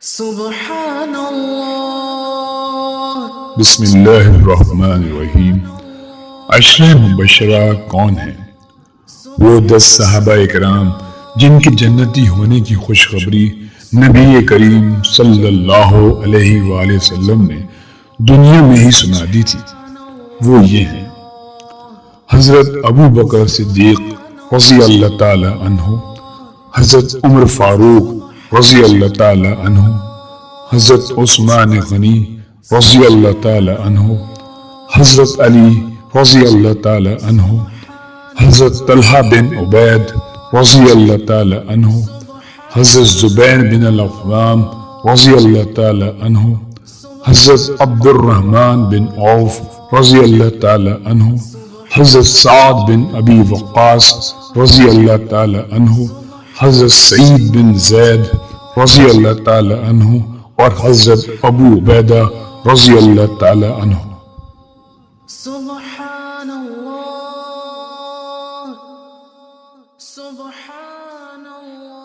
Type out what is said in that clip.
سبحان اللہ۔ بسم اللہ الرحمن الرحیم۔ عشرہ مبشرہ کون ہیں؟ وہ 10 صحابہ کرام جن کے جنتی ہونے کی خوشخبری نبی کریم صلی اللہ علیہ وآلہ وسلم نے دنیا میں ہی سنا دی تھی۔ وہ یہ ہیں: حضرت ابو بکر صدیق رضی اللہ تعالی عنہ، حضرت عمر فاروق رضی اللہ تعالی عنہ، حضرت عثمان غنی رضی اللہ تعالی عنہ، حضرت علی رضی اللہ تعالی عنہ، حضرت طلحہ بن عبید رضی اللہ تعالی عنہ، حضرت زبیر بن العوام رضی اللہ تعالی عنہ، حضرت عبد الرحمن بن عوف رضی اللہ تعالی عنہ، حضرت سعد بن ابی وقاص رضی اللہ تعالی عنہ، حضرت سعید بن زید رضی اللہ تعالی عنہ، اور حضرت ابو عبیدہ رضی اللہ تعالی عنہ۔ سبحان اللہ، سبحان اللہ۔